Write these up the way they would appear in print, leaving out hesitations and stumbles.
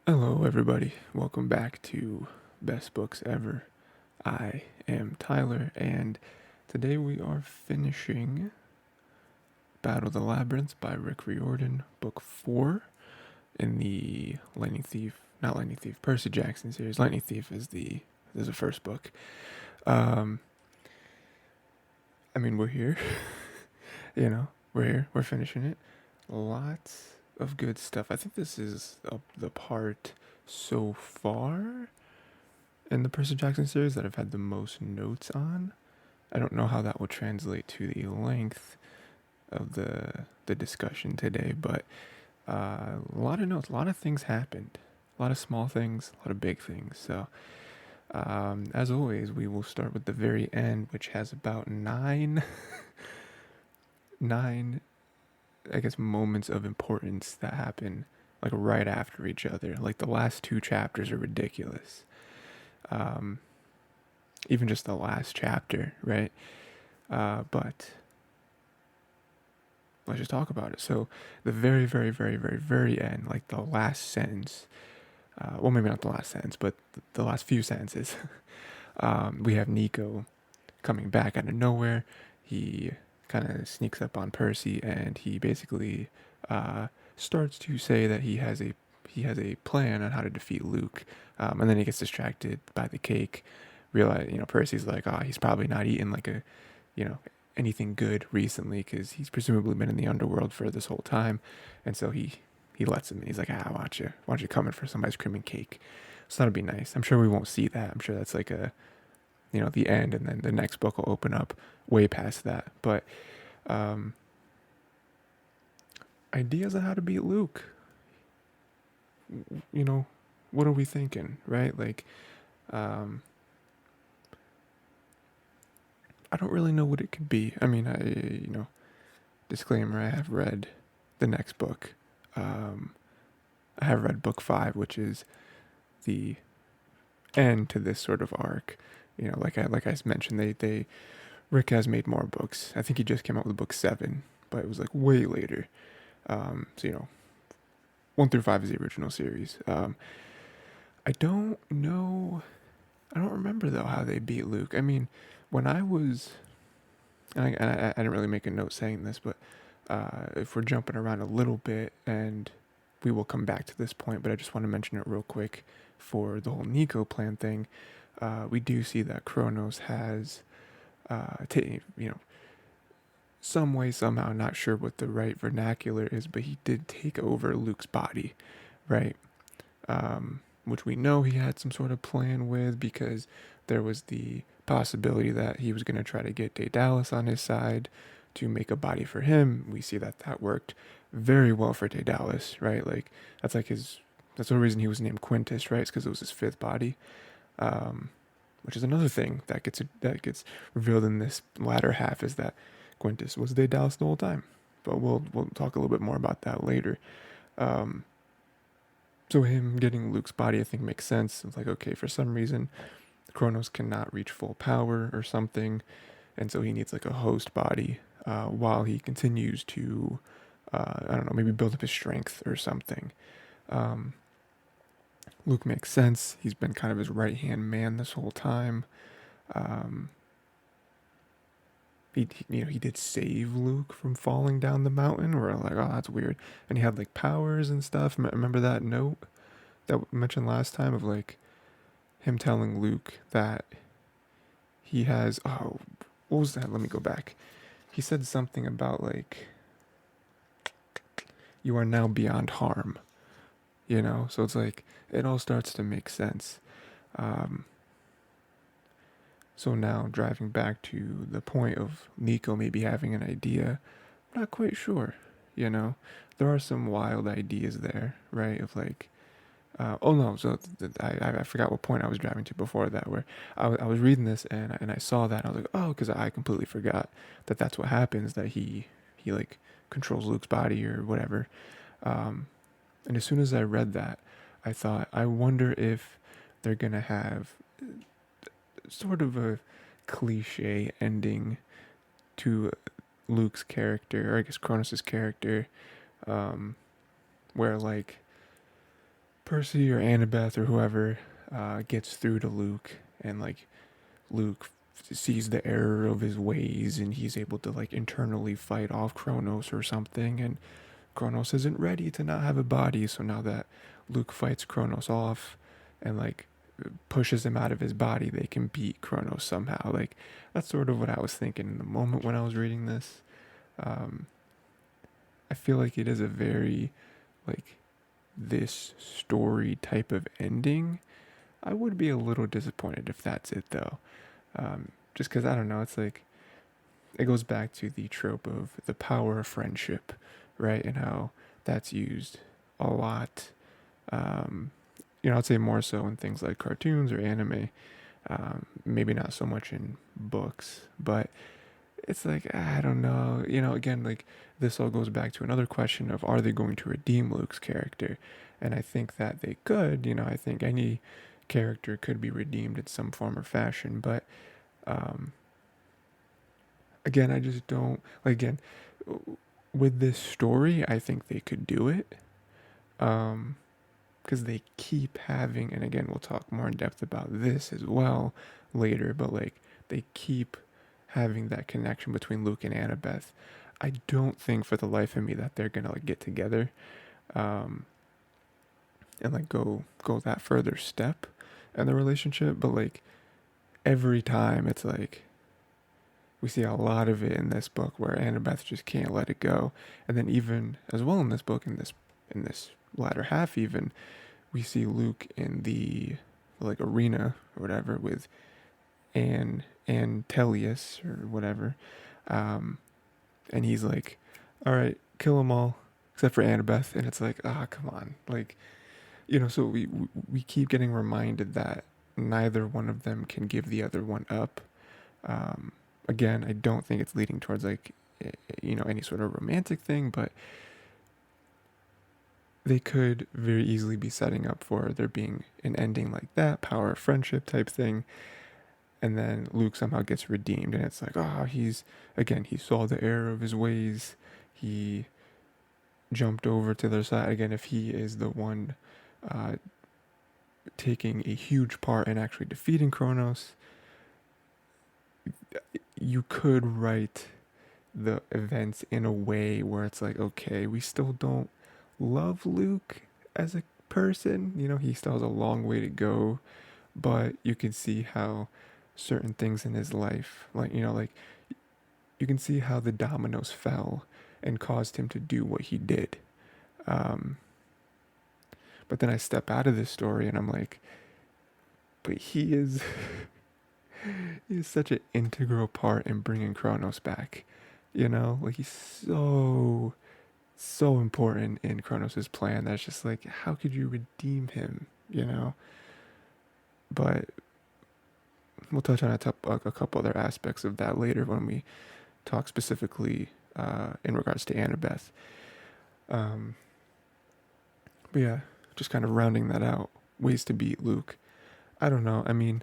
Hello, everybody. Welcome back to Best Books Ever. I am Tyler, and today we are finishing Battle of the Labyrinth by Rick Riordan, Book 4 in the not Lightning Thief, Percy Jackson series. Lightning Thief is the first book. Um, we're here. We're here. We're finishing it. Lots of good stuff. I think this is the part so far in the Percy Jackson series that I've had the most notes on. I don't know how that will translate to the length of the discussion today, but a lot of notes, a lot of things happened, a lot of small things, a lot of big things. So, as always, we will start with the very end, which has about nine, I guess, moments of importance that happen like right after each other. Like the last two chapters are ridiculous. Um, Even just the last chapter, right? But let's just talk about it. So the very, very, very, very, very end, like the last sentence. Well, maybe not the last sentence, but the last few sentences. We have Nico coming back out of nowhere. He kind of sneaks up on Percy, and he basically starts to say that he has a plan on how to defeat Luke. And then he gets distracted by the cake. Realize, Percy's like, he's probably not eating like you know, anything good recently because he's presumably been in the underworld for this whole time, and so he lets him. He's like, why don't you come in for some ice cream and cake? So that'd be nice. I'm sure we won't see that. I'm sure that's like the end, and then the next book will open up way past that. But um, ideas on how to beat Luke. You know, what are we thinking, right? Like, um, I don't really know what it could be. I mean, disclaimer: I have read the next book. Um, I have read book 5, which is the end to this sort of arc. Like I mentioned, they Rick has made more books. I think he just came out with book 7, but it was like way later. So 1 through 5 is the original series. I don't know. I don't remember though how they beat Luke. I mean, when I was, I didn't really make a note saying this, but if we're jumping around a little bit, and we will come back to this point, but I just want to mention it real quick for the whole Nico plan thing. We do see that Kronos has, some way, somehow, not sure what the right vernacular is, but he did take over Luke's body, right? Which we know he had some sort of plan with because there was the possibility that he was going to try to get Daedalus on his side to make a body for him. We see that that worked very well for Daedalus, right? Like that's the reason he was named Quintus, right? It's because it was his fifth body. Um, which is another thing that gets revealed in this latter half is that Quintus was Daedalus the whole time. But we'll talk a little bit more about that later. Um, so him getting Luke's body, I think, makes sense. It's like, okay, for some reason, Kronos cannot reach full power or something, and so he needs like a host body while he continues to, I don't know, maybe build up his strength or something. Um, Luke makes sense. He's been kind of his right hand man this whole time. Um, he did save Luke from falling down the mountain. We're like, oh, that's weird. And he had like powers and stuff. Remember that note that we mentioned last time of like him telling Luke that he has. Oh, what was that? Let me go back. He said something about like you are now beyond harm. So it's like it all starts to make sense. Um, so now driving back to the point of Nico maybe having an idea, I'm not quite sure. You know, there are some wild ideas there, right? Of like, oh no, so I forgot what point I was driving to before that, where I was reading this and I saw that and I was like, oh, because I completely forgot that that's what happens, that he like controls Luke's body or whatever. Um, and as soon as I read that, I thought, I wonder if they're gonna have sort of a cliche ending to Luke's character, or I guess Kronos' character, um, where like Percy or Annabeth or whoever gets through to Luke, and like Luke sees the error of his ways, and he's able to like internally fight off Kronos or something, and Kronos isn't ready to not have a body. So now that Luke fights Kronos off and like pushes him out of his body, they can beat Kronos somehow. Like that's sort of what I was thinking in the moment when I was reading this. Um, I feel like it is a very like this story type of ending. I would be a little disappointed if that's it though. Just because I don't know, it's like it goes back to the trope of the power of friendship, right? And how that's used a lot. Um, I'd say more so in things like cartoons or anime. Maybe not so much in books, but it's like I don't know. Again, like this all goes back to another question of are they going to redeem Luke's character? And I think that they could. I think any character could be redeemed in some form or fashion, but um, again, I just don't like again with this story. I think they could do it because they keep having, and again, we'll talk more in depth about this as well later. But like they keep having that connection between Luke and Annabeth. I don't think for the life of me that they're gonna like get together um, and like go that further step in the relationship. But like every time, it's like we see a lot of it in this book where Annabeth just can't let it go, and then even as well in this book, in this latter half, even we see Luke in the like arena or whatever with and Tellius or whatever, um, and he's like, "All right, kill them all except for Annabeth," and it's like, ah, come on, like So we keep getting reminded that neither one of them can give the other one up. Um, Again, I don't think it's leading towards like any sort of romantic thing, but they could very easily be setting up for there being an ending like that, power of friendship type thing, and then Luke somehow gets redeemed, and it's like, oh, he saw the error of his ways, he jumped over to their side again. If he is the one uh, taking a huge part in actually defeating Kronos, you could write the events in a way where it's like, okay, we still don't love Luke as a person. He still has a long way to go, but you can see how certain things in his life, like you can see how the dominoes fell and caused him to do what he did. Um, but then I step out of this story and I'm like, but he is he is such an integral part in bringing Kronos back. Like he's so important in Kronos' plan that's just like, how could you redeem him? But we'll touch on a couple other aspects of that later when we talk specifically in regards to Annabeth. Um, but yeah, just kind of rounding that out, ways to beat Luke. I don't know. I mean,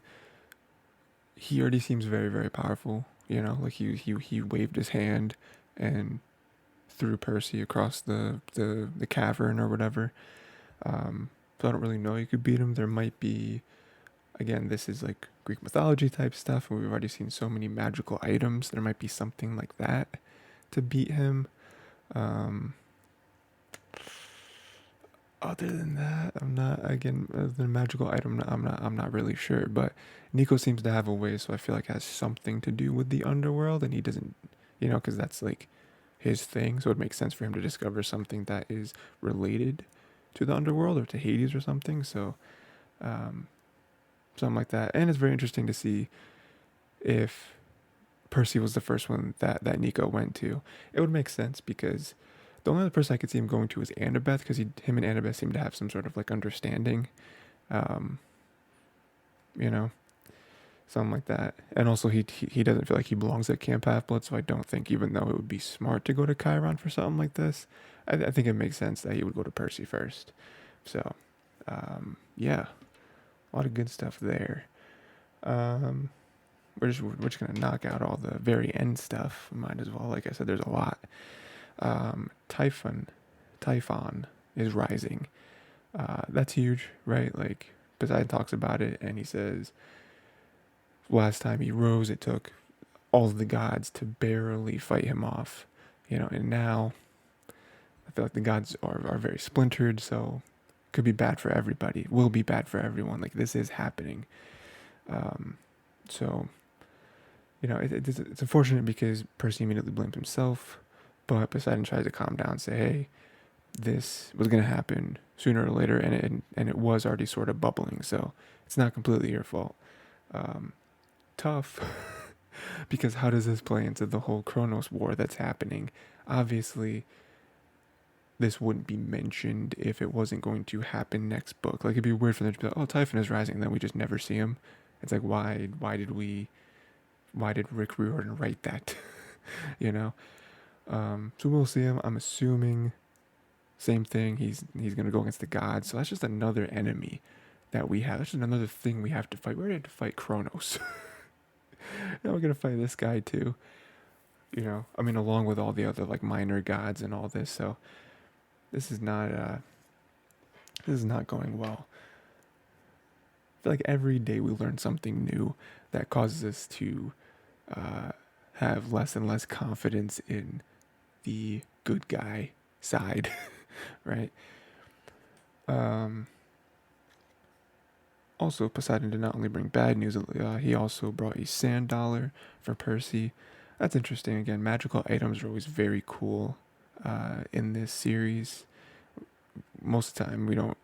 he already seems very, very powerful. Like he waved his hand and threw Percy across the cavern or whatever. So I don't really know you could beat him. There might be, again, this is like Greek mythology type stuff, and we've already seen so many magical items. There might be something like that to beat him. Um, Other than that, I'm not again the magical item. I'm not really sure. But Nico seems to have a way, so I feel like it has something to do with the underworld, and he doesn't, because that's like his thing. So it makes sense for him to discover something that is related to the underworld or to Hades or something. So, um, something like that. And it's very interesting to see if Percy was the first one that Nico went to. It would make sense because the only other person I could see him going to is Annabeth, because him and Annabeth seem to have some sort of like understanding, um, you know, something like that. And also he doesn't feel like he belongs at Camp Half-Blood, so I don't think, even though it would be smart to go to Chiron for something like this, I think it makes sense that he would go to Percy first. So, yeah, a lot of good stuff there. Um, we're just gonna knock out all the very end stuff. Might as well. Like I said, there's a lot. Typhon is rising. That's huge, right? Like Poseidon talks about it, and he says last time he rose, it took all of the gods to barely fight him off, and now I feel like the gods are very splintered, so could be bad for everybody. Will be bad for everyone. Like this is happening. Um, so it's unfortunate because Percy immediately blamed himself, but Poseidon tries to calm down, say, "Hey, this was gonna happen sooner or later, and it was already sort of bubbling, so it's not completely your fault." Um, Tough, because how does this play into the whole Kronos war that's happening? Obviously, this wouldn't be mentioned if it wasn't going to happen next book. Like it'd be weird for them to be like, "Oh, Typhon is rising," and then we just never see him. It's like, why did Rick Riordan write that? you know. So we'll see him. I'm assuming same thing. He's gonna go against the gods. So that's just another enemy that we have. That's just another thing we have to fight. We already had to fight Kronos. Now we're gonna fight this guy too. I mean, along with all the other like minor gods and all this. So this is not going well. I feel like every day we learn something new that causes us to have less and less confidence in the good guy side, right? Um, Also, Poseidon did not only bring bad news, he also brought a sand dollar for Percy. That's interesting. Again, magical items are always very cool in this series. Most of the time, we don't.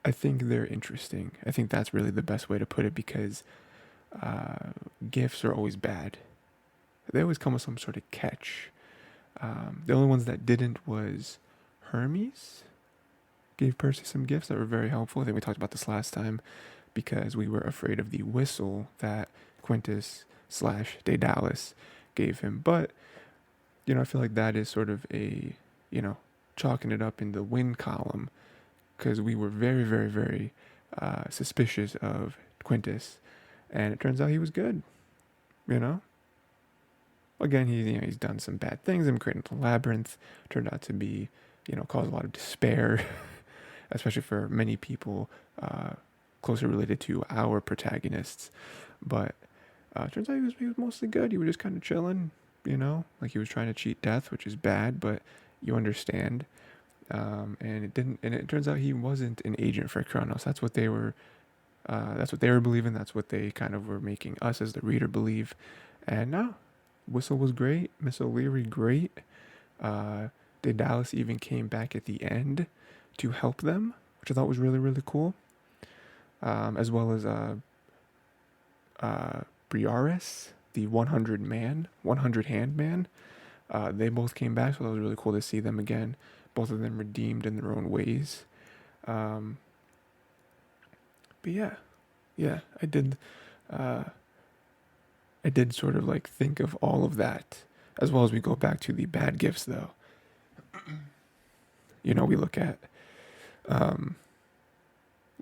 I think they're interesting. I think that's really the best way to put it because gifts are always bad. They always come with some sort of catch. The only ones that didn't was Hermes gave Percy some gifts that were very helpful. I think we talked about this last time because we were afraid of the whistle that Quintus / Daedalus gave him. But, I feel like that is sort of a, chalking it up in the win column because we were very, very, very suspicious of Quintus. And it turns out he was good, you know? Again, he's done some bad things. Him creating the Labyrinth turned out to be, cause a lot of despair, especially for many people closely related to our protagonists. But turns out he was mostly good. He was just kind of chilling, like he was trying to cheat death, which is bad, but you understand. And it didn't. And it turns out he wasn't an agent for Kronos. That's what they were. That's what they were believing. That's what they kind of were making us as the reader believe. And no, Whistle was great. Miss O'Leary great. Daedalus even came back at the end to help them, which I thought was really, really cool. As well as Briaris, the 100 hand man. They both came back, so that was really cool to see them again. Both of them redeemed in their own ways. But yeah, I did. I did sort of like think of all of that, as well as we go back to the bad gifts, though. We look at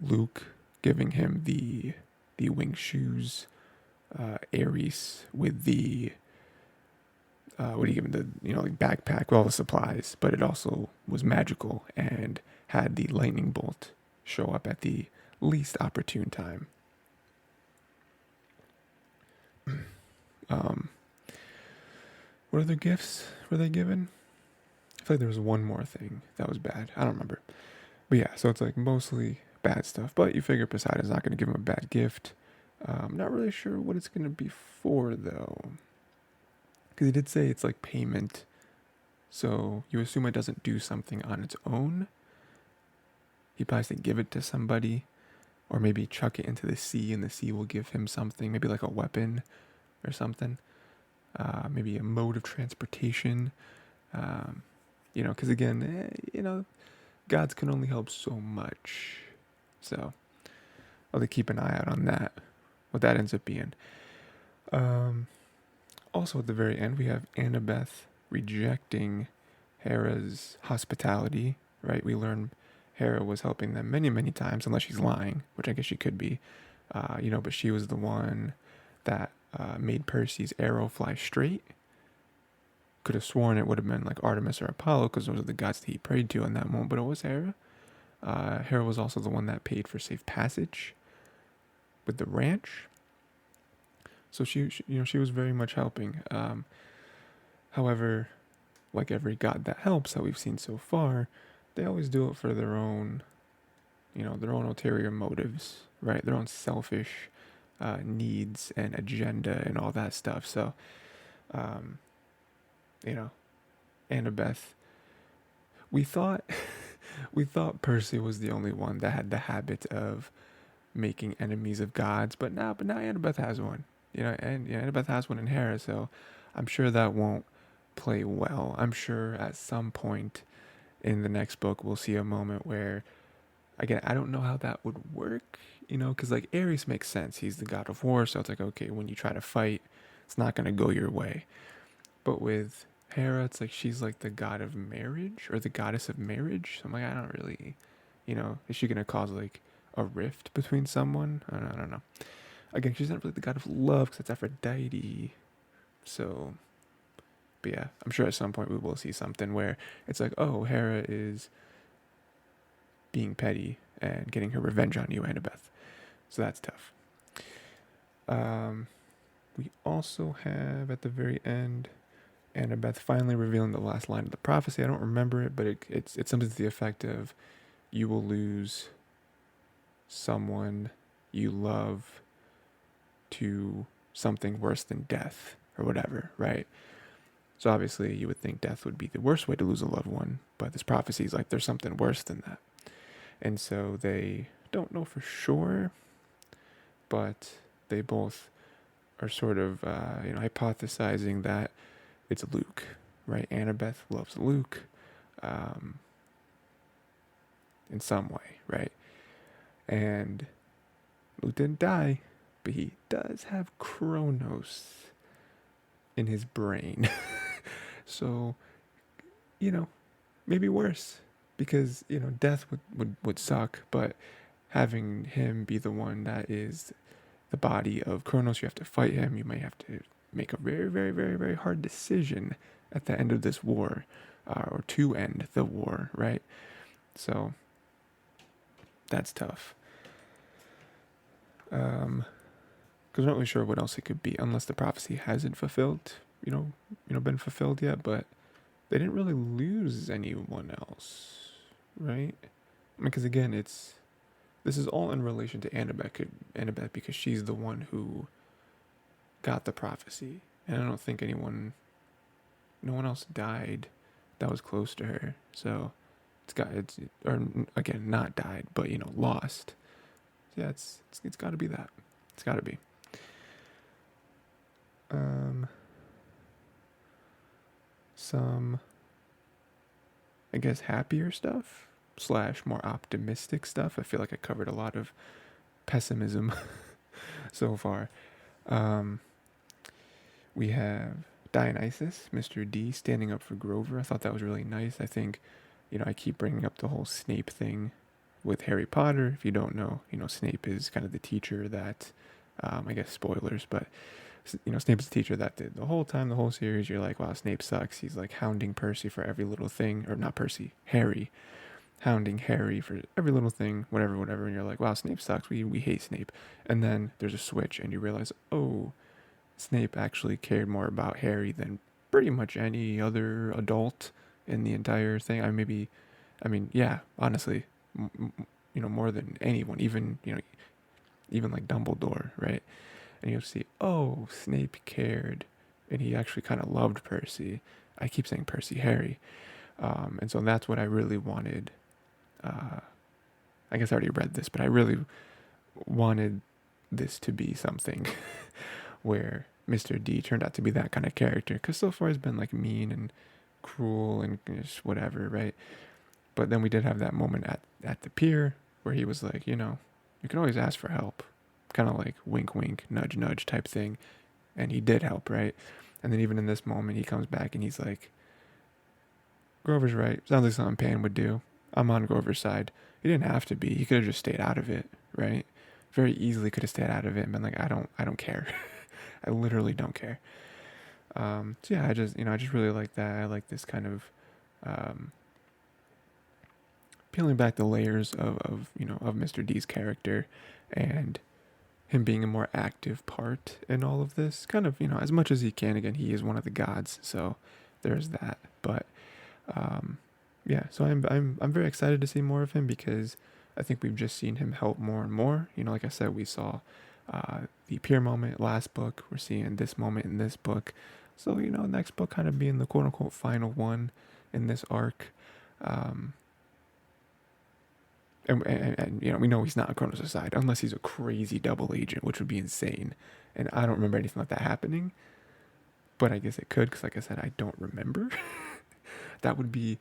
Luke giving him the wing shoes, Ares with the what do you give him, the like backpack with all the supplies, but it also was magical and had the lightning bolt show up at the least opportune time. What other gifts were they given? I feel like there was one more thing that was bad. I don't remember. But yeah, so it's like mostly bad stuff. But you figure Poseidon's not going to give him a bad gift. I'm not really sure what it's going to be for, though. Because he did say it's like payment. So you assume it doesn't do something on its own. He probably has to give it to somebody. Or maybe chuck it into the sea and the sea will give him something. Maybe like a weapon or something. Maybe a mode of transportation. Because again, gods can only help so much. So I'll have to keep an eye out on that, what that ends up being. Also at the very end, we have Annabeth rejecting Hera's hospitality, right? We learn Hera was helping them many, many times, unless she's lying, which I guess she could be. But she was the one that made Percy's arrow fly straight. could have sworn it would have been like Artemis or Apollo because those are the gods that he prayed to in that moment, but it was Hera. Hera was also the one that paid for safe passage with the ranch. So she was very much helping. However, like every god that helps that we've seen so far, they always do it for their own, their own ulterior motives, right? Their own selfish needs and agenda and all that stuff. So, um, you know, Annabeth, we thought we thought Percy was the only one that had the habit of making enemies of gods, but now Annabeth has one, and Annabeth has one in Hera, so I'm sure that won't play well. I'm sure at some point in the next book we'll see a moment where, again, I don't know how that would work, because like Ares makes sense. He's the god of war, so it's like, okay, when you try to fight, it's not gonna go your way. But with Hera, it's like she's like the god of marriage or the goddess of marriage. So I'm like, I don't really, is she gonna cause like a rift between someone? I don't know. Again, she's not really the god of love because it's Aphrodite. So, but yeah, I'm sure at some point we will see something where it's like, oh, Hera is being petty and getting her revenge on you, Annabeth. So that's tough. We also have at the very end Annabeth finally revealing the last line of the prophecy. I don't remember it, but it's something to the effect of, you will lose someone you love to something worse than death or whatever, right? So obviously you would think death would be the worst way to lose a loved one, but this prophecy is like there's something worse than that. And so they don't know for sure, but they both are sort of, hypothesizing that it's Luke, right? Annabeth loves Luke in some way, right? And Luke didn't die, but he does have Kronos in his brain. So, maybe worse, because, death would suck, but having him be the one that is the body of Kronos, you have to fight him. You might have to make a very, very, very, very hard decision at the end of this war, or to end the war, right? So that's tough. Because I'm not really sure what else it could be, unless the prophecy hasn't fulfilled, been fulfilled yet. But they didn't really lose anyone else, right? Because again, this is all in relation to Annabeth, because she's the one who got the prophecy, and I don't think no one else died that was close to her. So again, not died, but lost. So yeah, it's got to be that. It's got to be. Some, I guess, happier stuff / more optimistic stuff. I feel like I covered a lot of pessimism so far. We have Dionysus, Mr. D, standing up for Grover. I thought that was really nice. I think, I keep bringing up the whole Snape thing with Harry Potter. If you don't know, Snape is kind of the teacher that, I guess spoilers, but Snape's the teacher that did the whole time, the whole series, you're like, wow, Snape sucks. He's like hounding Percy for every little thing, or not Percy, Harry, hounding Harry for every little thing, whatever, and you're like, wow, Snape sucks. We hate Snape. And then there's a switch, and you realize, oh, Snape actually cared more about Harry than pretty much any other adult in the entire thing. Yeah, honestly, more than anyone, even like Dumbledore, right? And you'll see, oh, Snape cared, and he actually kind of loved Percy. I keep saying Percy, Harry. And so that's what I really wanted. I guess I already read this, but I really wanted this to be something where Mr. D turned out to be that kind of character. Because so far he's been like mean and cruel and just whatever, right? But then we did have that moment at the pier where he was like, you can always ask for help. Kind of like wink, wink, nudge, nudge type thing. And he did help, right? And then even in this moment, he comes back and he's like, Grover's right. Sounds like something Pan would do. I'm on Grover's side. He didn't have to be. He could have just stayed out of it, right? Very easily could have stayed out of it and been like, I don't care. I literally don't care. So yeah, I just really like that. I like this kind of um, peeling back the layers of Mr. D's character, and him being a more active part in all of this. Kind of, as much as he can. Again, he is one of the gods, so there's that. But um, yeah, so I'm very excited to see more of him, because I think we've just seen him help more and more. Like I said, we saw the Pier moment last book. We're seeing this moment in this book. So next book kind of being the quote unquote final one in this arc. Um, and we know he's not a Kronos aside unless he's a crazy double agent, which would be insane. And I don't remember anything like that happening, but I guess it could, because like I said, I don't remember. That would be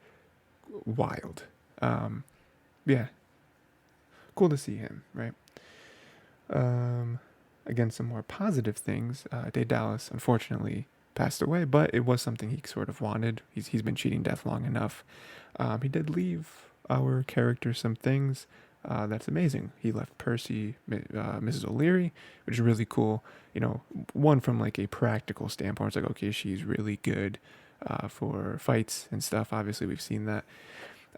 wild. Um, yeah, cool to see him, right? Um, Again, some more positive things. Daedalus unfortunately passed away, but it was something he sort of wanted. He's been cheating death long enough. He did leave our character some things. That's amazing. He left Percy, Mrs. O'Leary, which is really cool. One from like a practical standpoint, it's like, okay, she's really good for fights and stuff. Obviously, we've seen that.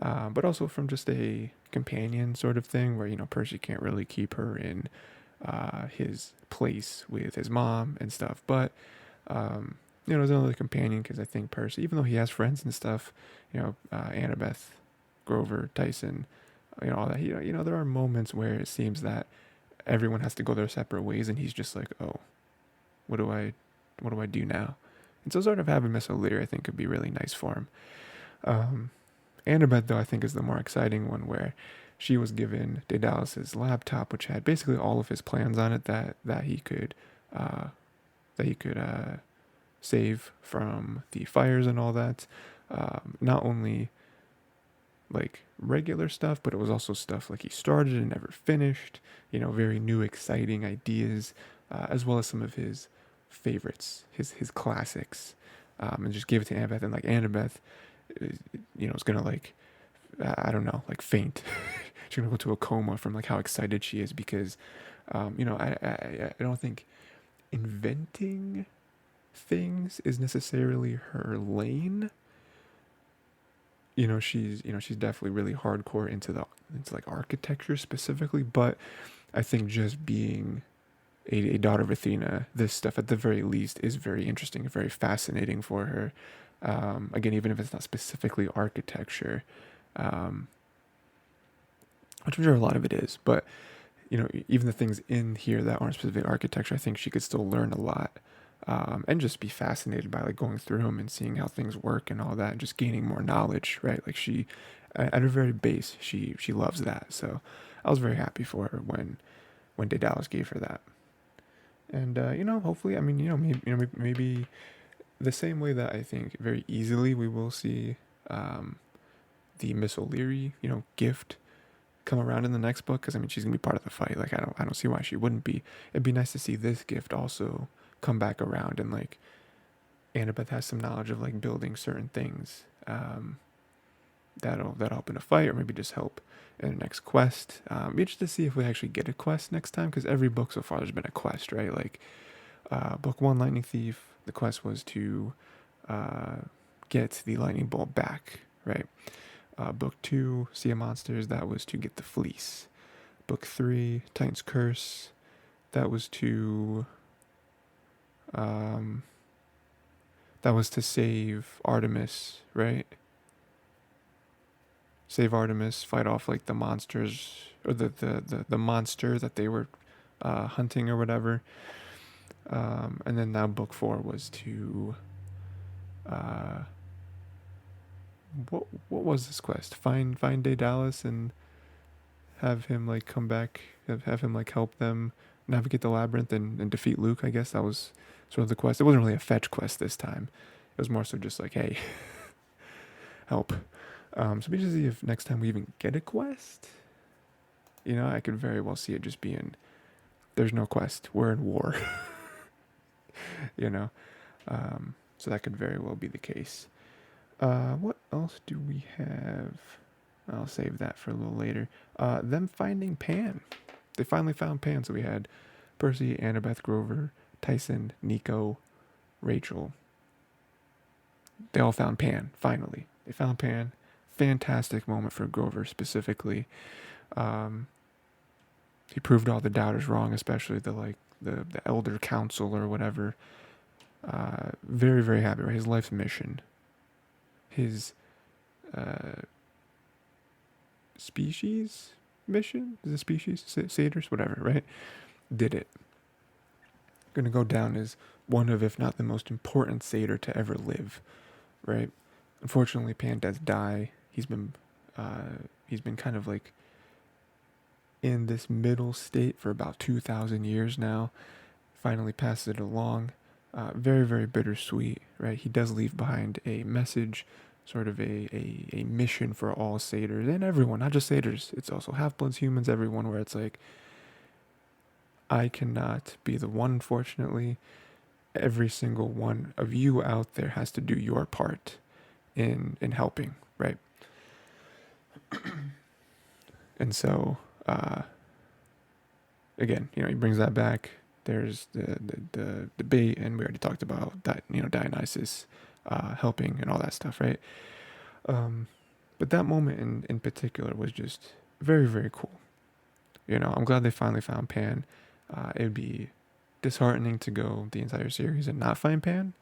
But also from just a companion sort of thing, where Percy can't really keep her in his place with his mom and stuff. But there's another companion, because I think Percy, even though he has friends and stuff, Annabeth, Grover, Tyson, all that. There are moments where it seems that everyone has to go their separate ways, and he's just like, oh, what do I do now? And so sort of having Miss O'Leary, I think, could be really nice for him. Annabeth, though, I think is the more exciting one, where she was given Daedalus' laptop, which had basically all of his plans on it that he could uh, save from the fires and all that. Not only like regular stuff, but it was also stuff like he started and never finished. Very new, exciting ideas, as well as some of his favorites, his classics, and just gave it to Annabeth. And like Annabeth, is gonna like, I don't know, like faint. She's gonna go to a coma from like how excited she is, because I don't think inventing things is necessarily her lane. She's definitely really hardcore into like architecture specifically, but I think just being a daughter of Athena, this stuff at the very least is very interesting and very fascinating for her. Again, even if it's not specifically architecture, um, which I'm sure a lot of it is, but even the things in here that aren't specific architecture, I think she could still learn a lot, and just be fascinated by like going through them and seeing how things work and all that, and just gaining more knowledge, right? Like she, at her very base, she loves that. So I was very happy for her when Daedalus gave her that. And hopefully, I mean, maybe the same way that I think very easily we will see um, the Miss O'Leary, gift come around in the next book, because I mean she's gonna be part of the fight. Like I don't see why she wouldn't be. It'd be nice to see this gift also come back around, and like Annabeth has some knowledge of like building certain things that'll help in a fight, or maybe just help in the next quest. Be interested to see if we actually get a quest next time, because every book so far there's been a quest, right? Like book 1, Lightning Thief, the quest was to uh, get the lightning bolt back, right? Book 2, Sea of Monsters, that was to get the fleece. Book 3, Titan's Curse, that was to um, save Artemis, right? Save Artemis, fight off like the monsters, or the monster that they were hunting or whatever. And then now book 4 was to uh, what was this quest? Find Daedalus and have him like come back, have him like help them navigate the labyrinth and defeat Luke. I guess that was sort of the quest. It wasn't really a fetch quest this time. It was more so just like, hey, help. So be interested to see if next time we even get a quest. I could very well see it just being, there's no quest, we're in war. you know. So that could very well be the case. What else do we have? I'll save that for a little later. Them finding Pan. They finally found Pan. So we had Percy, Annabeth, Grover, Tyson, Nico, Rachel. they all found Pan, finally. They found Pan. Fantastic moment for Grover specifically. Um, he proved all the doubters wrong, especially the elder council or whatever. Very, very happy, right? His life's mission. His uh, species mission? Is it species? Satyrs? Whatever, right? Did it. Gonna go down as one of, if not the most important satyr to ever live, right? Unfortunately, Pan does die. He's been kind of like in this middle state for about 2,000 years now. Finally passes it along. Very, very bittersweet, right? He does leave behind a message, sort of a mission for all satyrs and everyone, not just satyrs. It's also half-bloods, humans, everyone, where it's like, I cannot be the one, unfortunately. Every single one of you out there has to do your part in helping, right? And so, again, he brings that back. There's the debate, and we already talked about that. Dionysus helping and all that stuff, right? But that moment in particular was just very, very cool. I'm glad they finally found Pan. It would be disheartening to go the entire series and not find Pan,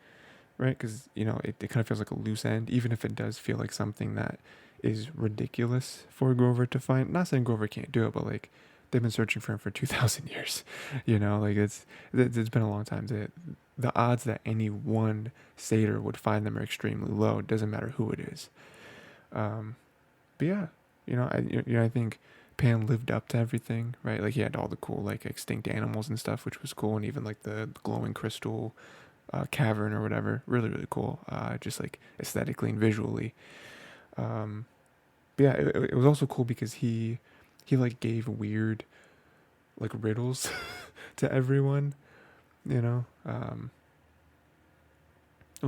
right? Because it kind of feels like a loose end, even if it does feel like something that is ridiculous for Grover to find. Not saying Grover can't do it, but like they've been searching for him for 2,000 years. Like it's been a long time. The odds that any one satyr would find them are extremely low. It doesn't matter who it is. But yeah, I think Pan lived up to everything, right? Like he had all the cool like extinct animals and stuff, which was cool, and even like the glowing crystal cavern or whatever, really, really cool. Just like aesthetically and visually. But yeah, it was also cool because he like gave weird like riddles to everyone, like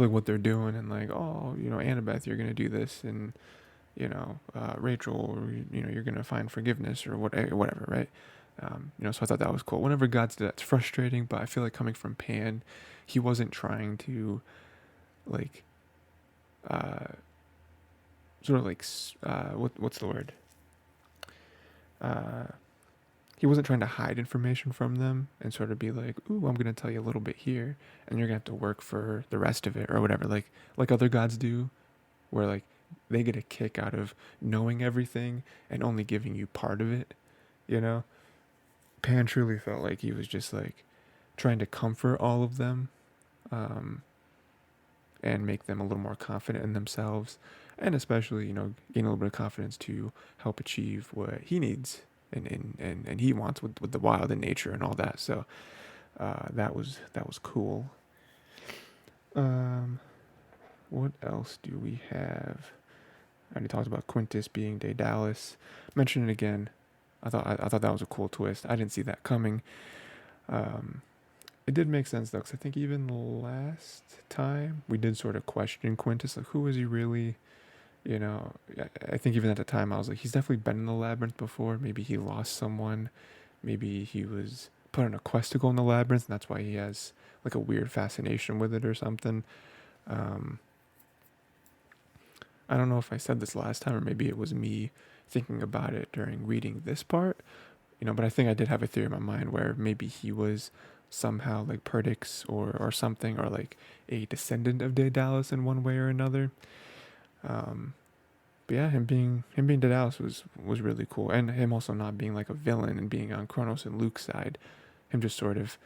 what they're doing, and like, oh, Annabeth, you're gonna do this, and Rachel, you're gonna find forgiveness or whatever, right? So I thought that was cool. Whenever gods do that, it's frustrating, but I feel like coming from Pan, he wasn't trying to like sort of like what's the word? Uh, he wasn't trying to hide information from them and sort of be like, "Ooh, I'm gonna tell you a little bit here, and you're gonna have to work for the rest of it or whatever." Like other gods do, where like they get a kick out of knowing everything and only giving you part of it. You know, Pan truly felt like he was just like trying to comfort all of them, um, and make them a little more confident in themselves, and especially gain a little bit of confidence to help achieve what he needs and he wants with the wild and nature and all that. So that was cool. Um, what else do we have? I already talked about Quintus being Daedalus. Mention it again. I thought that was a cool twist. I didn't see that coming. Um, it did make sense though, because I think even last time we did sort of question Quintus, like who is he really? I think even at the time I was like, he's definitely been in the labyrinth before. Maybe he lost someone. Maybe he was put on a quest to go in the labyrinth, and that's why he has like a weird fascination with it or something. Um, I don't know if I said this last time, or maybe it was me thinking about it during reading this part, but I think I did have a theory in my mind where maybe he was somehow like Perdix or something, or like a descendant of Daedalus in one way or another. Um, but yeah, him being Daedalus was really cool, and him also not being like a villain and being on Kronos and Luke's side, him just sort of,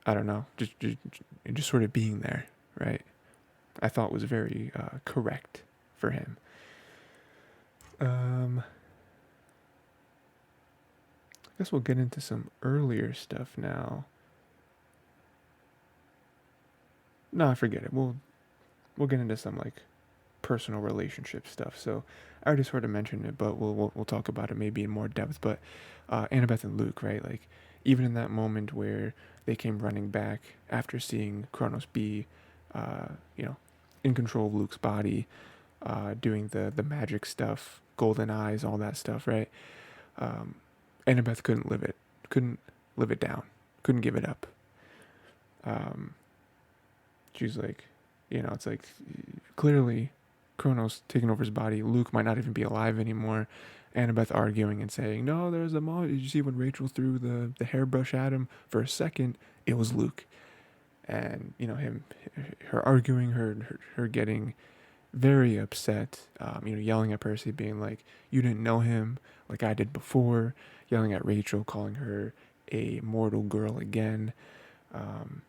I don't know, just sort of being there, right? I thought was very correct for him. I guess we'll get into some earlier stuff now. No, forget it. We'll get into some like personal relationship stuff. So I already sort of mentioned it, but we'll talk about it maybe in more depth. But Annabeth and Luke, right? Like even in that moment where they came running back after seeing Kronos be, uh, you know, in control of Luke's body, doing the magic stuff, golden eyes, all that stuff, right? Um, Annabeth couldn't live it down, couldn't give it up. Um, she's like, It's like clearly Kronos taking over his body. Luke might not even be alive anymore. Annabeth arguing and saying, "No, there's a moment. Did you see when Rachel threw the hairbrush at him for a second? It was Luke." And her arguing, her getting very upset. Yelling at Percy, being like, "You didn't know him like I did before." Yelling at Rachel, calling her a mortal girl again. Um,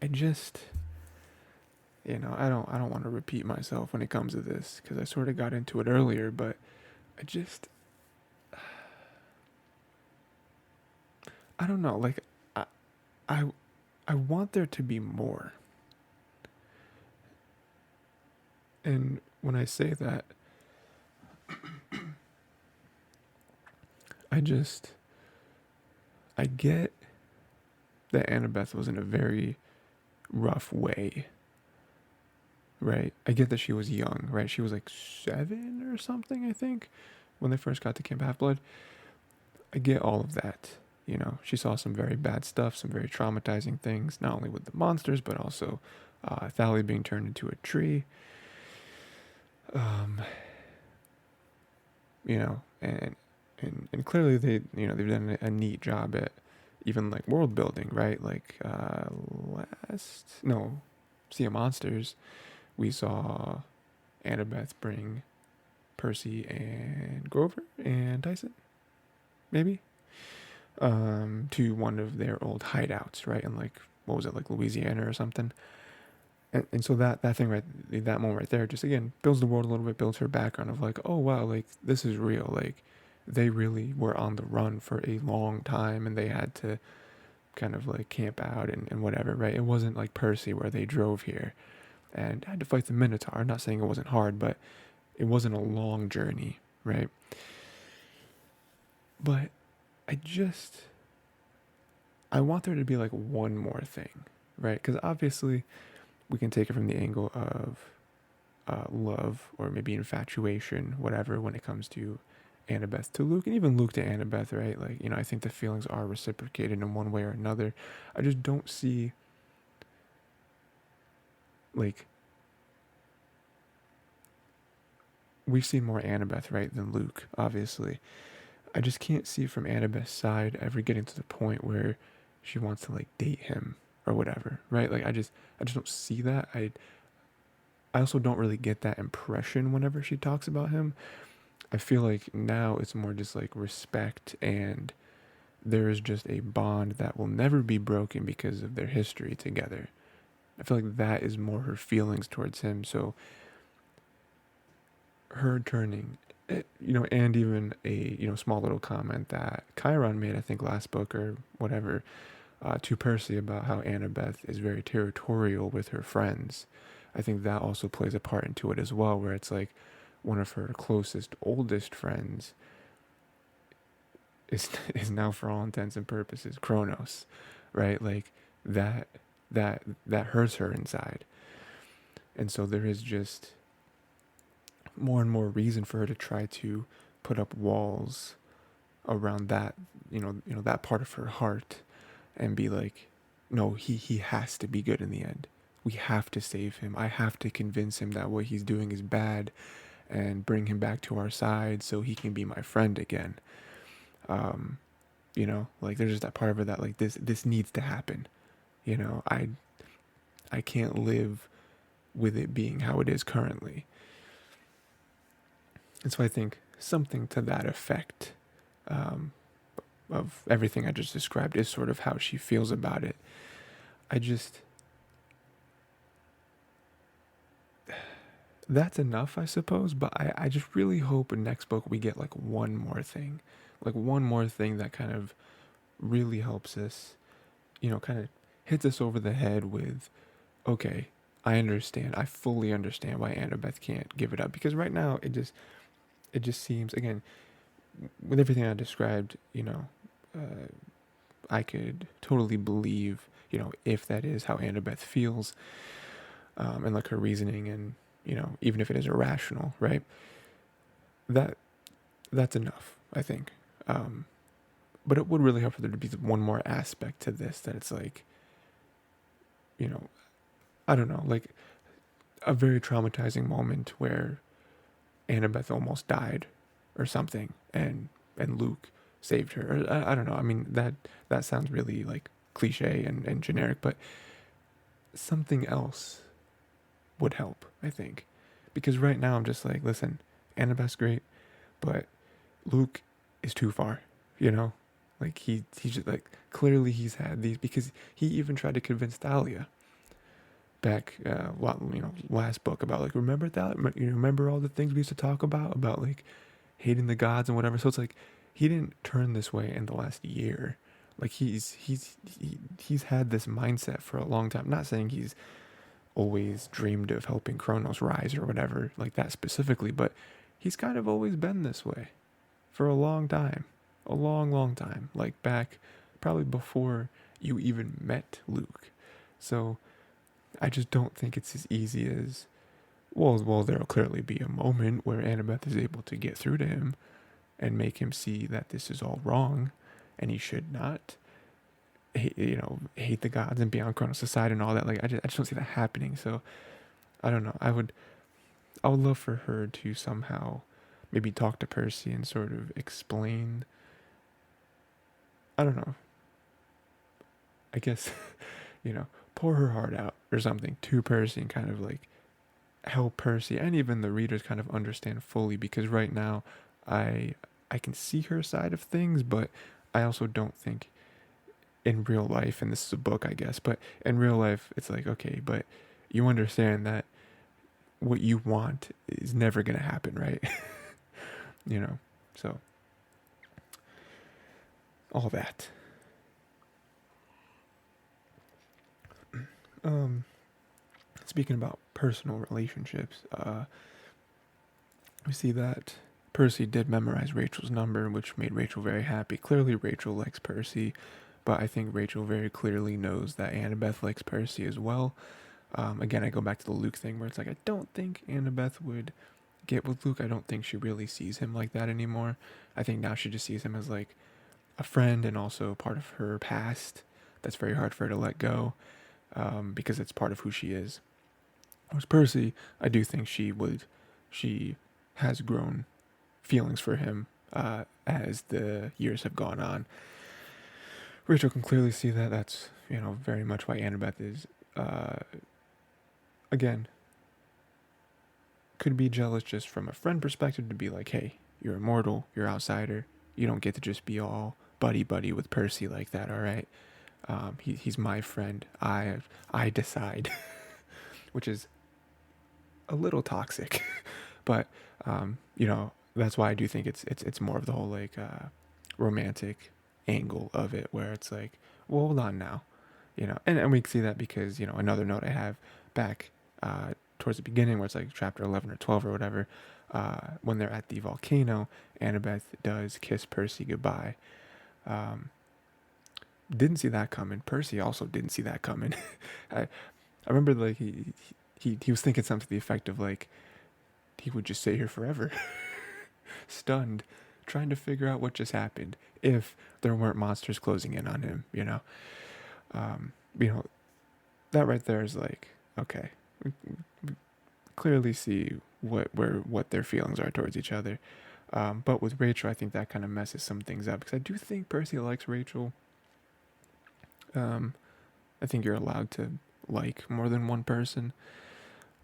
I just, I don't want to repeat myself when it comes to this because I sort of got into it earlier, but I just, I don't know. Like, I, I, I want there to be more, and when I say that, I just, I get that Annabeth was in a very rough way, right? I get that she was young, right? She was like 7 or something, I think, when they first got to Camp Half Blood. I get all of that. She saw some very bad stuff, some very traumatizing things, not only with the monsters, but also Thalia being turned into a tree. Um, and clearly they've done a neat job at even like world building, right? Like Sea of Monsters, we saw Annabeth bring Percy and Grover and Tyson, maybe, to one of their old hideouts, right? And like, what was it, like Louisiana or something? And so that thing right, that moment right there, just again builds the world a little bit, builds her background of like, oh wow, like this is real. Like they really were on the run for a long time, and they had to kind of like camp out and whatever, right? It wasn't like Percy where they drove here and had to fight the Minotaur. I'm not saying it wasn't hard, but it wasn't a long journey, right? But I just, I want there to be like one more thing, right? Because obviously we can take it from the angle of love or maybe infatuation, whatever, when it comes to Annabeth to Luke, and even Luke to Annabeth, right? Like, I think the feelings are reciprocated in one way or another. I just don't see, like, we've seen more Annabeth, right, than Luke, obviously. I just can't see from Annabeth's side ever getting to the point where she wants to, like, date him or whatever, right? Like, I just don't see that. I also don't really get that impression whenever she talks about him. I feel like now it's more just like respect, and there is just a bond that will never be broken because of their history together. I feel like that is more her feelings towards him. So her turning, and even a small little comment that Chiron made, I think last book or whatever, to Percy about how Annabeth is very territorial with her friends. I think that also plays a part into it as well, where it's like one of her closest, oldest friends is is now, for all intents and purposes, Kronos, right? Like that that hurts her inside, and so there is just more and more reason for her to try to put up walls around that, that part of her heart, and be like, no, he has to be good in the end. We have to save him. I have to convince him that what he's doing is bad and bring him back to our side so he can be my friend again. Um, like there's just that part of her that like this needs to happen. I can't live with it being how it is currently. And so I think something to that effect, um, of everything I just described is sort of how she feels about it. I just, that's enough, I suppose, but I just really hope in next book we get like one more thing. Like one more thing that kind of really helps us, kind of hits us over the head with, okay, I understand. I fully understand why Annabeth can't give it up, because right now it just seems, again, with everything I described, I could totally believe, if that is how Annabeth feels, and like her reasoning, and even if it is irrational, right? That that's enough, I think. Um, but it would really help for there to be one more aspect to this, that it's like, you know, I don't know, like a very traumatizing moment where Annabeth almost died or something, and Luke saved her. Or, I don't know. I mean, that sounds really like cliche and generic, but something else would help, I think. Because right now I'm just like, listen, Annabeth's great, but Luke is too far, you know? Like he's just like clearly he's had these because he even tried to convince Thalia back last book about like remember that you remember all the things we used to talk about like hating the gods and whatever. So it's like he didn't turn this way in the last year. Like he's had this mindset for a long time. Not saying he's always dreamed of helping Kronos rise or whatever like that specifically, but he's kind of always been this way for a long time. A long time. Like back probably before you even met Luke. So I just don't think it's as easy as well, there'll clearly be a moment where Annabeth is able to get through to him and make him see that this is all wrong and he should not hate the gods and be on Kronos' side and all that. Like I just don't see that happening. So I don't know. I would love for her to somehow maybe talk to Percy and sort of explain. I don't know. I guess pour her heart out or something to Percy and kind of like help Percy and even the readers kind of understand fully, because right now I I can see her side of things, but I also don't think in real life, and this is a book I guess, but in real life it's like, okay, but you understand that what you want is never going to happen, right? you know. So all that. Um Speaking about personal relationships, we see that Percy did memorize Rachel's number, which made Rachel very happy. Clearly, Rachel likes Percy, but I think Rachel very clearly knows that Annabeth likes Percy as well. Again, I go back to the Luke thing where it's like, I don't think Annabeth would get with Luke. I don't think she really sees him like that anymore. I think now she just sees him as like a friend and also part of her past that's very hard for her to let go, because it's part of who she is. Whereas Percy, I do think she has grown feelings for him as the years have gone on. Rachel can clearly see that. That's very much why Annabeth is again could be jealous just from a friend perspective, to be like, hey, you're immortal, you're outsider, you don't get to just be all buddy buddy with Percy like that. All right, he's my friend. I decide, which is a little toxic, but that's why I do think it's more of the whole like romantic angle of it, where it's like, well, hold on now, and we see that because another note I have back towards the beginning where it's like chapter 11 or 12 or whatever, when they're at the volcano, Annabeth does kiss Percy goodbye. Didn't see that coming. Percy also didn't see that coming. I remember like he was thinking something to the effect of like he would just stay here forever, stunned, trying to figure out what just happened if there weren't monsters closing in on him. Um, you know that right there is like, okay, we clearly see what their feelings are towards each other. But with Rachel, I think that kind of messes some things up, because I do think Percy likes Rachel. I think you're allowed to like more than one person,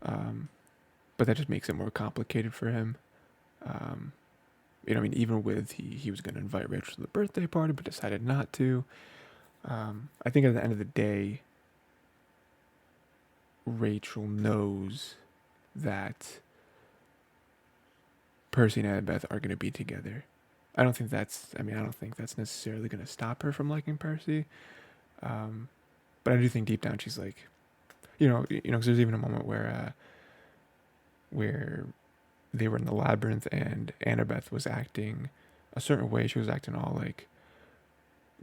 but that just makes it more complicated for him. Um, I mean, even with he was going to invite Rachel to the birthday party, but decided not to. I think at the end of the day, Rachel knows that Percy and Annabeth are going to be together. I don't think that's necessarily going to stop her from liking Percy. But I do think deep down she's like, because there's even a moment where they were in the labyrinth and Annabeth was acting a certain way. She was acting all like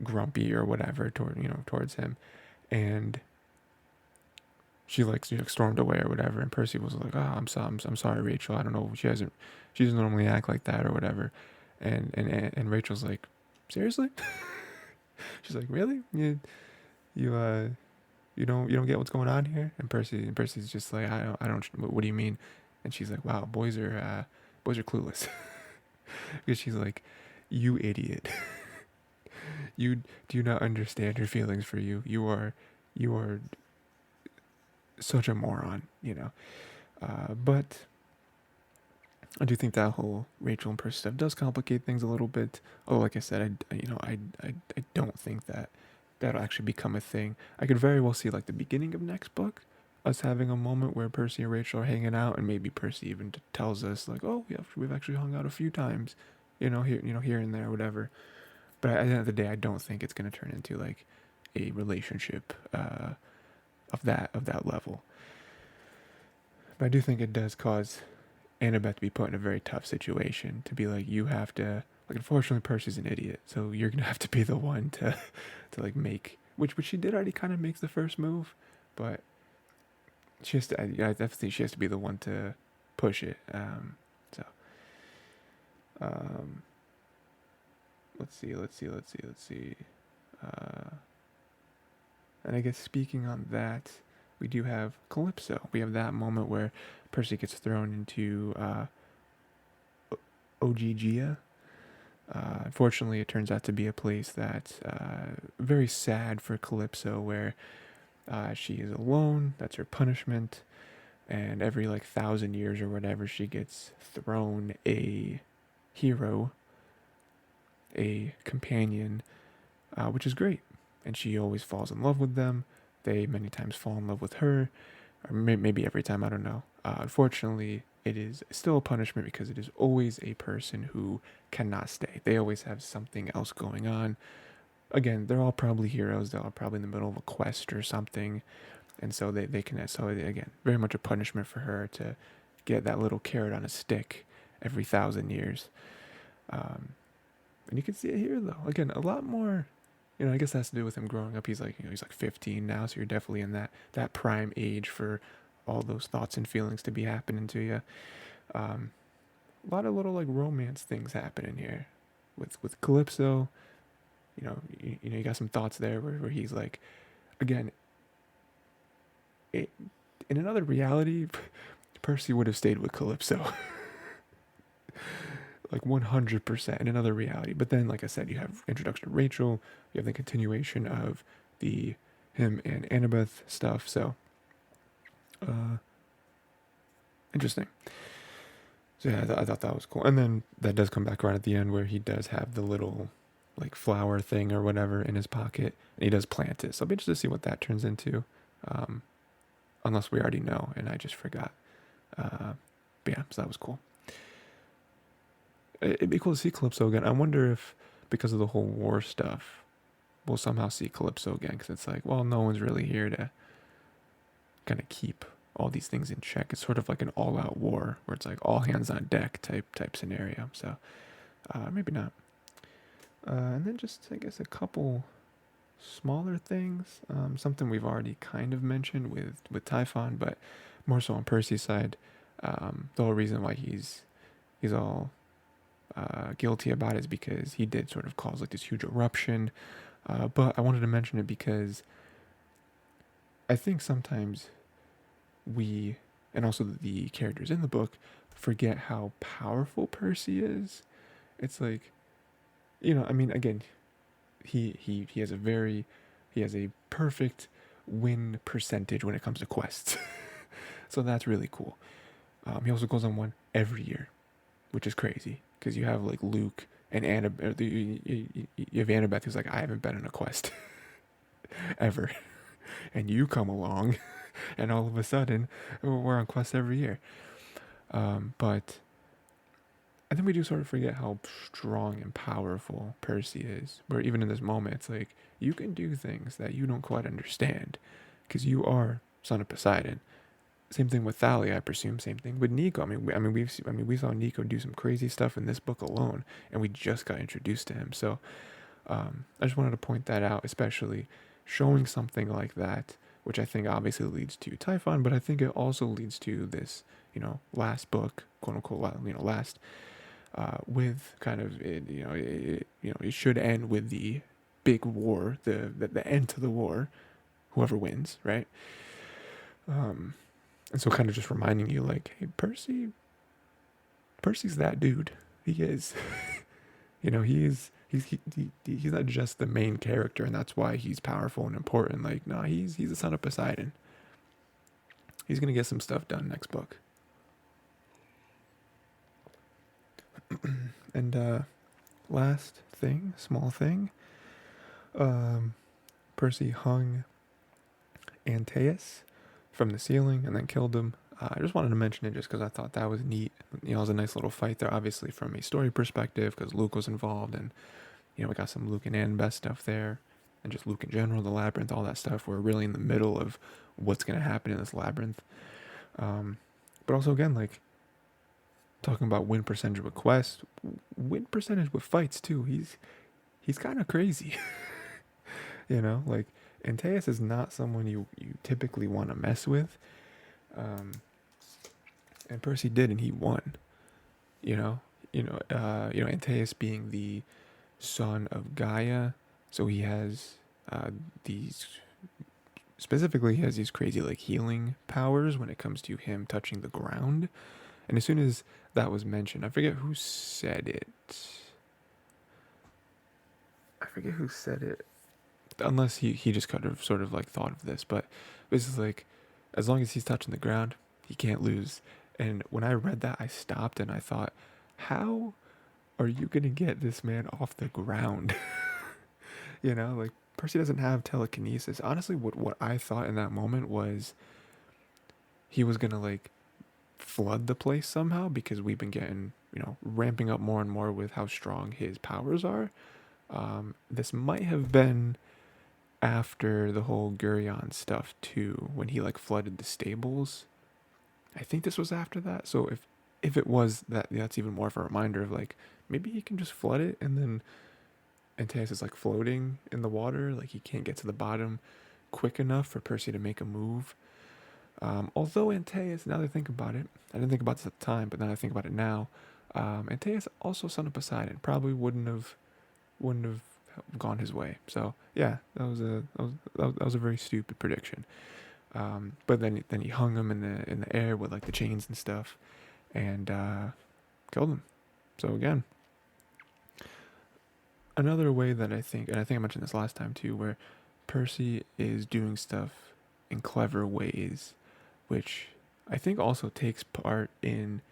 grumpy or whatever towards him, and she like stormed away or whatever. And Percy was like, "Oh, I'm sorry, Rachel. I don't know. She doesn't normally act like that or whatever." And Rachel's like, "Seriously?" She's like, "Really? You You don't get what's going on here. And Percy's just like, I don't. What do you mean? And she's like, wow, boys are clueless. Because she's like, you idiot. You do not understand her feelings for you. You are such a moron. But I do think that whole Rachel and Percy stuff does complicate things a little bit. Although, like I said, I don't think that that'll actually become a thing. I could very well see like the beginning of next book, us having a moment where Percy and Rachel are hanging out, and maybe Percy even tells us like, "Oh, we've actually hung out a few times, here and there, whatever." But at the end of the day, I don't think it's gonna turn into like a relationship of that level. But I do think it does cause Annabeth to be put in a very tough situation to be like, you have to, like, unfortunately Percy's an idiot, so you're gonna have to be the one to like make, which she did already kind of makes the first move, but she has to, I definitely think she has to be the one to push it. So um let's see. uh and I guess speaking on that, we do have Calypso. We have that moment where Percy gets thrown into Ogygia. Unfortunately, it turns out to be a place that's very sad for Calypso, where she is alone. That's her punishment, and every like 1,000 years or whatever, she gets thrown a hero, a companion, which is great. And she always falls in love with them. They many times fall in love with her, or maybe every time. I don't know. Unfortunately, it is still a punishment because it is always a person who cannot stay. They always have something else going on. Again, they're all probably heroes. They're all probably in the middle of a quest or something, and so they can. So again, very much a punishment for her to get that little carrot on a stick every 1,000 years. Um, and you can see it here though. Again, a lot more. I guess that has to do with him growing up. He's like 15 now, so you're definitely in that prime age for all those thoughts and feelings to be happening to you. Um, a lot of little like romance things happening here with Calypso. You got some thoughts there where he's like, again, it, in another reality, Percy would have stayed with Calypso. Like 100% in another reality. But then, like I said, you have introduction to Rachel, you have the continuation of the him and Annabeth stuff. So, uh, interesting. So yeah, I thought that was cool. And then that does come back around at the end where he does have the little like flower thing or whatever in his pocket, and he does plant it. So I'll be interested to see what that turns into. Um, Unless we already know and I just forgot. But yeah, so that was cool. It'd be cool to see Calypso again. I wonder if, because of the whole war stuff, we'll somehow see Calypso again. Because it's like, well, no one's really here to kind of keep all these things in check. It's sort of like an all-out war where it's like all hands on deck type scenario. So maybe not. And then just, I guess, a couple smaller things. Something we've already kind of mentioned with Typhon, but more so on Percy's side. The whole reason why he's all guilty about it is because he did sort of cause like this huge eruption. But I wanted to mention it because I think sometimes we, and also the characters in the book, forget how powerful Percy is. It's like, I mean, again, he has a perfect win percentage when it comes to quests. So that's really cool. He also goes on one every year, which is crazy because you have like Luke and Annabeth. You have Annabeth who's like, I haven't been on a quest ever, and you come along, and all of a sudden we're on quests every year. But I think we do sort of forget how strong and powerful Percy is. Where even in this moment, it's like you can do things that you don't quite understand because you are son of Poseidon. Same thing with Thalia, I presume. Same thing with Nico. We saw Nico do some crazy stuff in this book alone, and we just got introduced to him. So I just wanted to point that out, especially showing something like that, which I think obviously leads to Typhon, but I think it also leads to this, last book, quote unquote, last, with kind of, it should end with the big war, the end to the war, whoever wins, right? And so kind of just reminding you, like, hey, Percy's that dude. He is. He's not just the main character, and that's why he's powerful and important. Like, no, he's the son of Poseidon. He's gonna get some stuff done next book. And last thing, small thing, Percy hung Antaeus from the ceiling and then killed him. I just wanted to mention it just because I thought that was neat. It was a nice little fight there, obviously from a story perspective, because Luke was involved, and we got some Luke and Annabeth stuff there, and just Luke in general, the labyrinth, all that stuff. We're really in the middle of what's going to happen in this labyrinth. But also, again, like, talking about win percentage with quests, win percentage with fights too. He's kind of crazy. Like, Antaeus is not someone you typically want to mess with. And Percy did, and he won. Antaeus being the son of Gaia, so he has these. Specifically, he has these crazy like healing powers when it comes to him touching the ground. And as soon as that was mentioned, I forget who said it. Unless he just kind of sort of like thought of this, but this is like, as long as he's touching the ground, he can't lose. And when I read that, I stopped and I thought, how are you gonna get this man off the ground? Like, Percy doesn't have telekinesis. Honestly, what I thought in that moment was he was gonna like flood the place somehow, because we've been getting, ramping up more and more with how strong his powers are. This might have been after the whole Gurion stuff too, when he like flooded the stables. I think this was after that. So if it was that, that's even more of a reminder of like, maybe he can just flood it, and then Antaeus is like floating in the water, like he can't get to the bottom quick enough for Percy to make a move. Although Antaeus, now that I think about it, I didn't think about this at the time, but now I think about it now. Antaeus, also son of Poseidon, probably wouldn't have gone his way. So yeah, that was a very stupid prediction. But then he hung him in the air with like the chains and stuff, and killed him. So again, another way that I think, and I think I mentioned this last time too, where Percy is doing stuff in clever ways, which I think also takes part in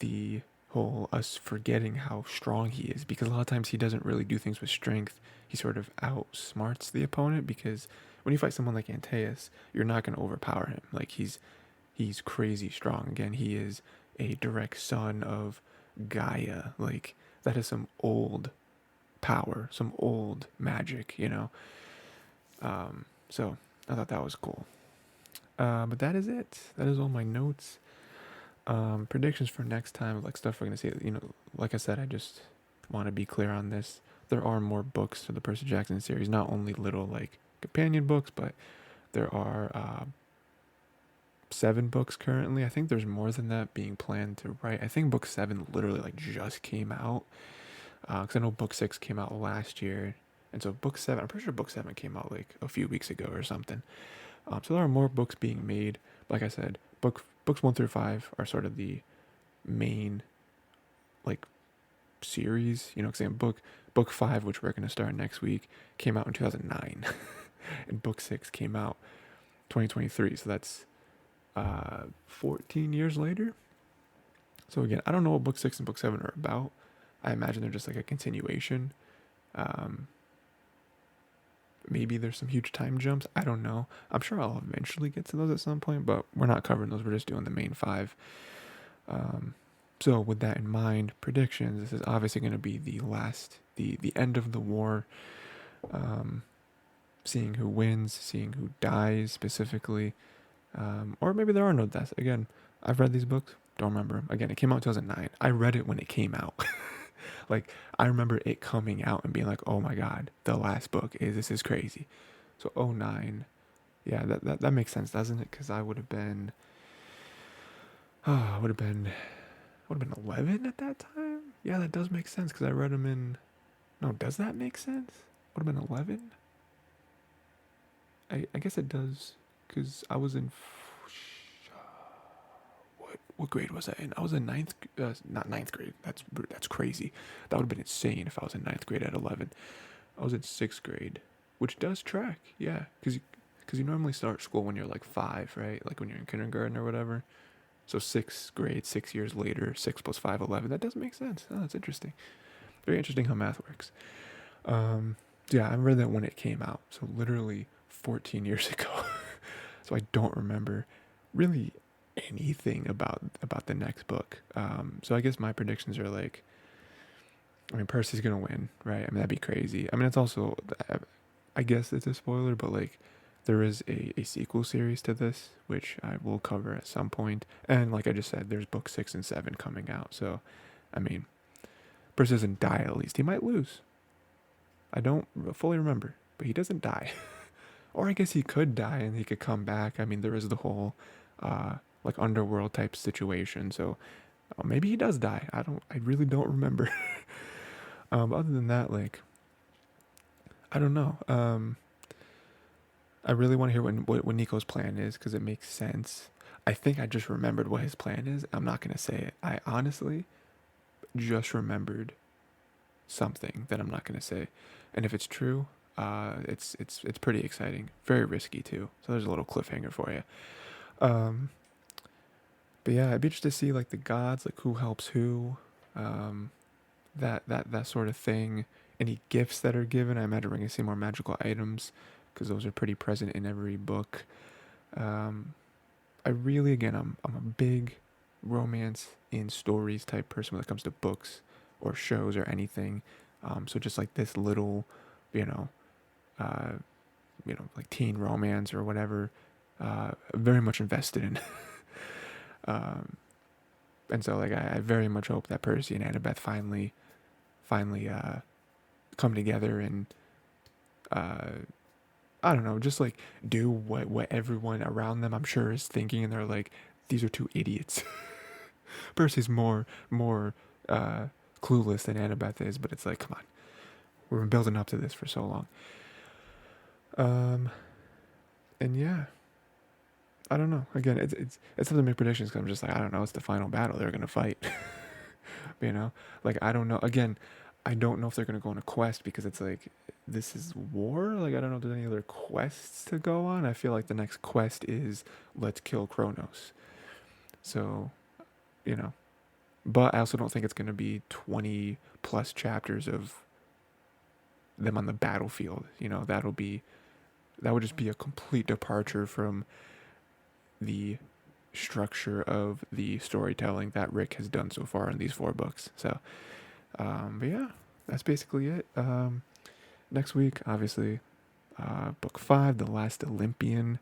the whole us forgetting how strong he is, because a lot of times he doesn't really do things with strength. He sort of outsmarts the opponent, because when you fight someone like Antaeus, you're not going to overpower him. Like, he's crazy strong. Again, he is a direct son of Gaia. Like, that is some old power, some old magic, So I thought that was cool. But that is it. That is all my notes. Predictions for next time, like stuff we're gonna see. Like I said, I just want to be clear on this. There are more books to the Percy Jackson series, not only little like companion books, but there are 7 books currently. I think there's more than that being planned to write. I think book 7 literally like just came out, because I know book 6 came out last year, and so book 7, I'm pretty sure book 7 came out like a few weeks ago or something. So there are more books being made. Like I said, books 1 through 5 are sort of the main like series, because book 5, which we're going to start next week, came out in 2009, and book 6 came out 2023. So that's 14 years later. So again, I don't know what book 6 and book 7 are about. I imagine they're just like a continuation. Maybe there's some huge time jumps. I don't know. I'm sure I'll eventually get to those at some point, but we're not covering those. We're just doing the main 5. So with that in mind, predictions. This is obviously going to be the end of the war. Seeing who wins, seeing who dies specifically. Or maybe there are no deaths. Again, I've read these books. Don't remember them. Again, it came out in 2009. I read it when it came out. Like, I remember it coming out and being like, oh my god, the last book this is crazy. So 2009, yeah, that makes sense, doesn't it? Because I would have been 11 at that time. Yeah, that does make sense, because I read them in. No, does that make sense? Would have been 11. I guess it does, because I was in what grade was I in? I was in ninth, not ninth grade. That's crazy. That would have been insane if I was in ninth grade at 11. I was in sixth grade, which does track, yeah, because you normally start school when you're like 5, right? Like when you're in kindergarten or whatever. So sixth grade, 6 years later, 6 + 5, 11. That does make sense. Oh, that's interesting. Very interesting how math works. Yeah, I read that when it came out, so literally 14 years ago. So I don't remember really anything about the next book. So I guess my predictions are like, I mean, Percy's gonna win, right? I mean, that'd be crazy. I mean, it's also, I guess it's a spoiler, but like, there is a sequel series to this, which I will cover at some point. And like I just said, there's book 6 and 7 coming out. So, I mean, Percy doesn't die at least. He might lose. I don't fully remember, but he doesn't die. Or I guess he could die and he could come back. I mean, there is the whole, like underworld type situation. So maybe he does die. I really don't remember. Other than that, like, I don't know. I really want to hear what Nico's plan is, because it makes sense. I think I just remembered what his plan is. I'm not going to say it. I honestly just remembered something that I'm not going to say. And if it's true, it's pretty exciting. Very risky too. So there's a little cliffhanger for you. Um, but yeah, I'd be interested to see like the gods, like who helps who, that sort of thing. Any gifts that are given. I imagine we're going to see more magical items, because those are pretty present in every book. Um, I really, again, I'm a big romance in stories type person when it comes to books or shows or anything. So just like this little, you know, uh, like teen romance or whatever, very much invested in. um, and so like I very much hope that Percy and Annabeth finally come together and I don't know, just like do what everyone around them I'm sure is thinking, and they're like, these are two idiots. Percy's more uh, clueless than Annabeth is, but it's like, come on, we've been building up to this for so long. Um, and yeah, I don't know. Again, it's tough to make predictions because I'm just like, I don't know. It's the final battle they're gonna fight. you know, like I don't know. Again, I don't know if they're gonna go on a quest, because it's like, this is war. Like I don't know if there's any other quests to go on. I feel like the next quest is let's kill Kronos. So, you know, but I also don't think it's gonna be 20 plus chapters of them on the battlefield. That would just be a complete departure from the structure of the storytelling that Rick has done so far in these 4 books. So, but yeah, that's basically it. Next week, obviously, book 5, The Last Olympian.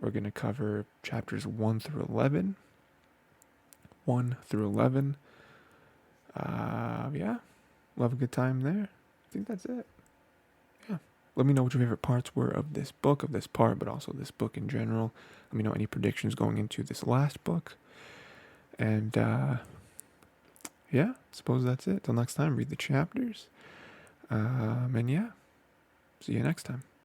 We're going to cover chapters 1 through 11. 1 through 11. Yeah, we'll have a good time there. I think that's it. Yeah. Let me know what your favorite parts were of this book, of this part, but also this book in general. Let me know any predictions going into this last book. And yeah, suppose that's it. Till next time, read the chapters. And yeah, see you next time.